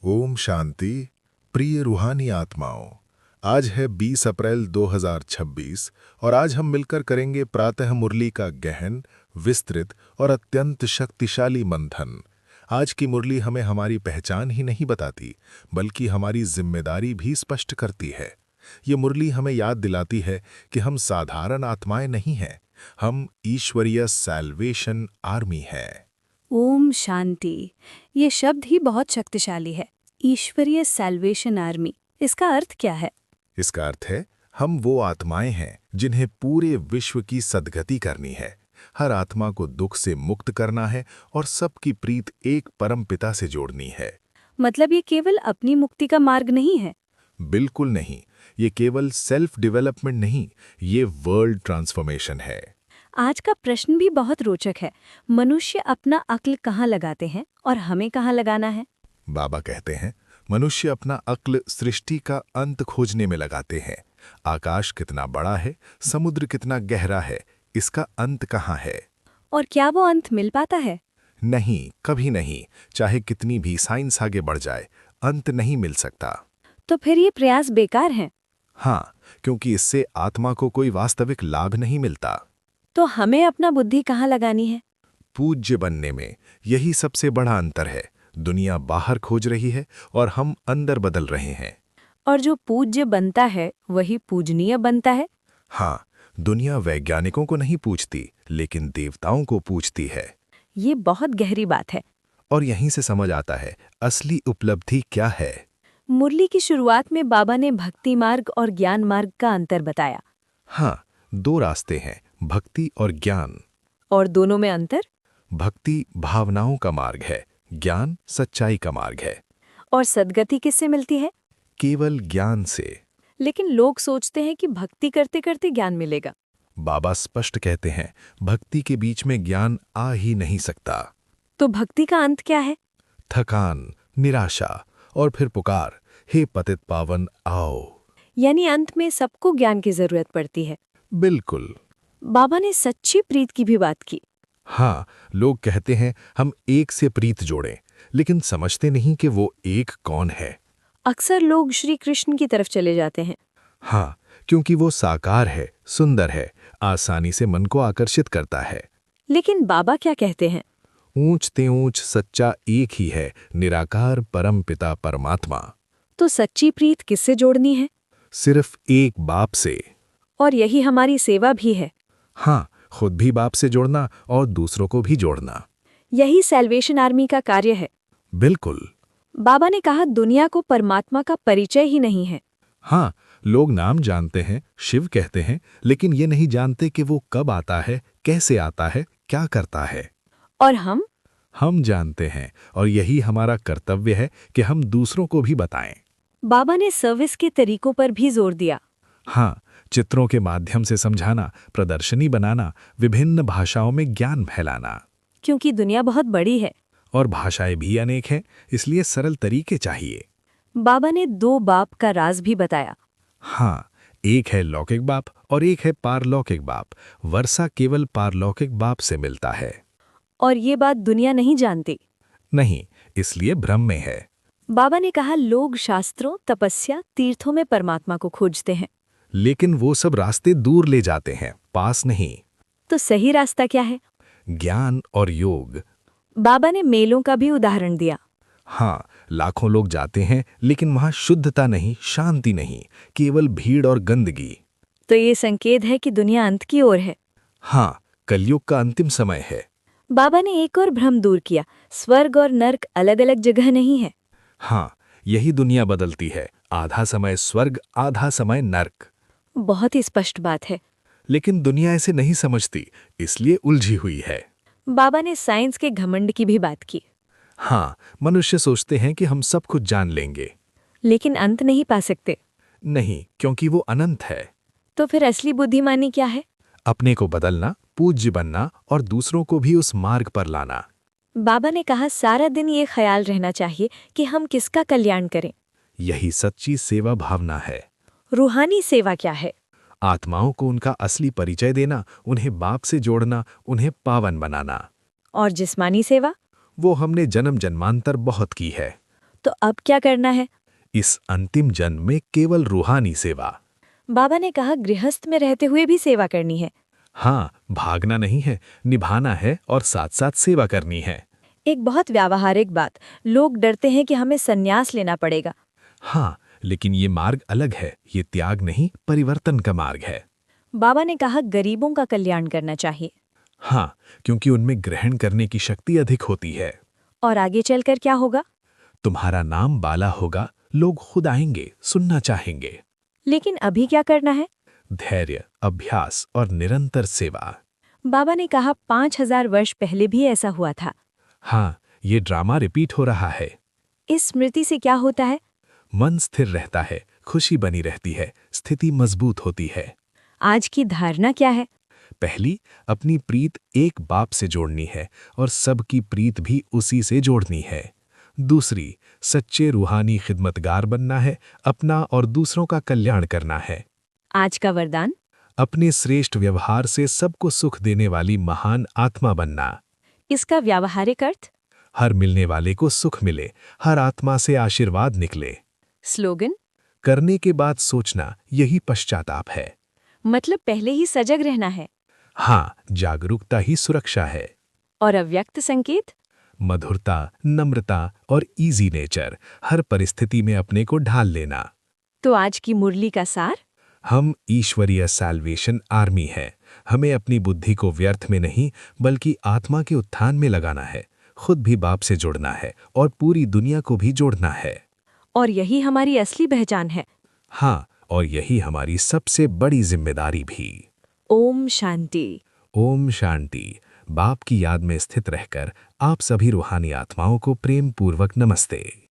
ओम शांति। प्रिय रूहानी आत्माओं, आज है 20 अप्रैल 2026 और आज हम मिलकर करेंगे प्रातः मुरली का गहन, विस्तृत और अत्यंत शक्तिशाली मंथन। आज की मुरली हमें हमारी पहचान ही नहीं बताती, बल्कि हमारी जिम्मेदारी भी स्पष्ट करती है। ये मुरली हमें याद दिलाती है कि हम साधारण आत्माएं नहीं हैं, हम ईश्वरीय सैल्वेशन आर्मी हैं। ओम शांति। ये शब्द ही बहुत शक्तिशाली है। ईश्वरीय सैल्वेशन आर्मी, इसका अर्थ क्या है? इसका अर्थ है, हम वो आत्माएं हैं जिन्हें पूरे विश्व की सद्गति करनी है। हर आत्मा को दुख से मुक्त करना है और सबकी प्रीत एक परम पिता से जोड़नी है। मतलब ये केवल अपनी मुक्ति का मार्ग नहीं है? बिल्कुल नहीं, ये केवल सेल्फ डेवलपमेंट नहीं, ये वर्ल्ड ट्रांसफॉर्मेशन है। आज का प्रश्न भी बहुत रोचक है। मनुष्य अपना अक्ल कहाँ लगाते हैं और हमें कहाँ लगाना है? बाबा कहते हैं, मनुष्य अपना अक्ल सृष्टि का अंत खोजने में लगाते हैं। आकाश कितना बड़ा है, समुद्र कितना गहरा है, इसका अंत कहाँ है? और क्या वो अंत मिल पाता है? नहीं, कभी नहीं। चाहे कितनी भी साइंस आगे बढ़ जाए, अंत नहीं मिल सकता। तो फिर ये प्रयास बेकार हैं? हाँ, क्योंकि इससे आत्मा को कोई वास्तविक लाभ नहीं मिलता। तो हमें अपना बुद्धि कहाँ लगानी है? पूज्य बनने में यही सबसे बड़ा अंतर है। दुनिया बाहर खोज रही है और हम अंदर बदल रहे हैं। और जो पूज्य बनता है वही पूजनीय बनता है? हाँ, दुनिया वैज्ञानिकों को नहीं पूछती, लेकिन देवताओं को पूछती है। ये बहुत गहरी बात है। और यहीं से समझ आता है असली उपलब्धि क्या है। मुरली की शुरुआत में बाबा ने भक्ति मार्ग और ज्ञान मार्ग का अंतर बताया। हाँ, दो रास्ते हैं, भक्ति और ज्ञान। और दोनों में अंतर? भक्ति भावनाओं का मार्ग है, ज्ञान सच्चाई का मार्ग है। और सद्गति किससे मिलती है? केवल ज्ञान से। लेकिन लोग सोचते हैं कि भक्ति करते करते ज्ञान मिलेगा। बाबा स्पष्ट कहते हैं, भक्ति के बीच में ज्ञान आ ही नहीं सकता। तो भक्ति का अंत क्या है? थकान, निराशा और फिर पुकार, हे पतित पावन आओ। यानी अंत में सबको ज्ञान की जरूरत पड़ती है। बिल्कुल। बाबा ने सच्ची प्रीत की भी बात की। हाँ, लोग कहते हैं हम एक से प्रीत जोड़ें, लेकिन समझते नहीं कि वो एक कौन है। अक्सर लोग श्री कृष्ण की तरफ चले जाते हैं। हाँ, क्योंकि वो साकार है, सुंदर है, आसानी से मन को आकर्षित करता है। लेकिन बाबा क्या कहते हैं? ऊंच ते ऊंच सच्चा एक ही है, निराकार परम पिता परमात्मा। तो सच्ची प्रीत किससे जोड़नी है? सिर्फ एक बाप से। और यही हमारी सेवा भी है। हाँ, खुद भी बाप से जोड़ना और दूसरों को भी जोड़ना। यही सैल्वेशन आर्मी का कार्य है। बिल्कुल। बाबा ने कहा दुनिया को परमात्मा का परिचय ही नहीं है। हाँ, लोग नाम जानते हैं, शिव कहते हैं, लेकिन ये नहीं जानते कि वो कब आता है, कैसे आता है, क्या करता है। और हम जानते हैं, और यही हमारा कर्तव्य है कि हम दूसरों को भी बताएं। बाबा ने सर्विस के तरीकों पर भी जोर दिया। हाँ, चित्रों के माध्यम से समझाना, प्रदर्शनी बनाना, विभिन्न भाषाओं में ज्ञान फैलाना। क्योंकि दुनिया बहुत बड़ी है और भाषाएं भी अनेक हैं, इसलिए सरल तरीके चाहिए। बाबा ने दो बाप का राज भी बताया। हाँ, एक है लौकिक बाप और एक है पारलौकिक बाप। वर्षा केवल पारलौकिक बाप से मिलता है। और ये बात दुनिया नहीं जानती। नहीं, इसलिए भ्रम में है। बाबा ने कहा लोग शास्त्रों, तपस्या, तीर्थों में परमात्मा को खोजते हैं। लेकिन वो सब रास्ते दूर ले जाते हैं, पास नहीं। तो सही रास्ता क्या है? ज्ञान और योग। बाबा ने मेलों का भी उदाहरण दिया। हाँ, लाखों लोग जाते हैं, लेकिन वहां शुद्धता नहीं, शांति नहीं, केवल भीड़ और गंदगी। तो ये संकेत है कि दुनिया अंत की ओर है। हाँ, कलयुग का अंतिम समय है। बाबा ने एक और भ्रम दूर किया, स्वर्ग और नर्क अलग अलग जगह नहीं है। हाँ, यही दुनिया बदलती है, आधा समय स्वर्ग, आधा समय नर्क। बहुत ही स्पष्ट बात है। लेकिन दुनिया ऐसे नहीं समझती, इसलिए उलझी हुई है। बाबा ने साइंस के घमंड की भी बात की। हाँ, मनुष्य सोचते हैं कि हम सब कुछ जान लेंगे। लेकिन अंत नहीं पा सकते। नहीं, क्योंकि वो अनंत है। तो फिर असली बुद्धिमानी क्या है? अपने को बदलना, पूज्य बनना और दूसरों को भी उस मार्ग पर लाना। बाबा ने कहा सारा दिन ये ख्याल रहना चाहिए कि हम किसका कल्याण करें। यही सच्ची सेवा भावना है। रूहानी सेवा क्या है? आत्माओं को उनका असली परिचय देना, उन्हें बाप से जोड़ना, उन्हें पावन बनाना। और जिस्मानी सेवा? वो हमने जन्म जन्मांतर बहुत की है। तो अब क्या करना है? इस अंतिम जन्म में केवल रूहानी सेवा। बाबा ने कहा गृहस्थ में रहते हुए भी सेवा करनी है। हाँ, भागना नहीं है, निभाना है और साथ साथ सेवा करनी है। एक बहुत व्यावहारिक बात, लोग डरते हैं कि हमें संन्यास लेना पड़ेगा। हाँ, लेकिन ये मार्ग अलग है, ये त्याग नहीं, परिवर्तन का मार्ग है। बाबा ने कहा गरीबों का कल्याण करना चाहिए। हाँ, क्योंकि उनमें ग्रहण करने की शक्ति अधिक होती है। और आगे चलकर क्या होगा? तुम्हारा नाम बाला होगा, लोग खुद आएंगे, सुनना चाहेंगे। लेकिन अभी क्या करना है? धैर्य, अभ्यास और निरंतर सेवा। बाबा ने कहा 5000 वर्ष पहले भी ऐसा हुआ था। हाँ, ये ड्रामा रिपीट हो रहा है। इस स्मृति से क्या होता है? मन स्थिर रहता है, खुशी बनी रहती है, स्थिति मजबूत होती है। आज की धारणा क्या है? पहली, अपनी प्रीत एक बाप से जोड़नी है और सबकी प्रीत भी उसी से जोड़नी है। दूसरी, सच्चे रूहानी खिदमतगार बनना है, अपना और दूसरों का कल्याण करना है। आज का वरदान, अपने श्रेष्ठ व्यवहार से सबको सुख देने वाली महान आत्मा बनना। इसका व्यावहारिक अर्थ, हर मिलने वाले को सुख मिले, हर आत्मा से आशीर्वाद निकले। स्लोगन, करने के बाद सोचना, यही पश्चाताप है। मतलब पहले ही सजग रहना है। हाँ, जागरूकता ही सुरक्षा है। और अव्यक्त संकेत, मधुरता, नम्रता और इजी नेचर, हर परिस्थिति में अपने को ढाल लेना। तो आज की मुरली का सार, हम ईश्वरीय सैल्वेशन आर्मी है। हमें अपनी बुद्धि को व्यर्थ में नहीं बल्कि आत्मा के उत्थान में लगाना है, खुद भी बाप से जुड़ना है और पूरी दुनिया को भी जोड़ना है। और यही हमारी असली पहचान है। हाँ, और यही हमारी सबसे बड़ी जिम्मेदारी भी। ओम शांति। ओम शांति। बाप की याद में स्थित रहकर आप सभी रूहानी आत्माओं को प्रेम पूर्वक नमस्ते।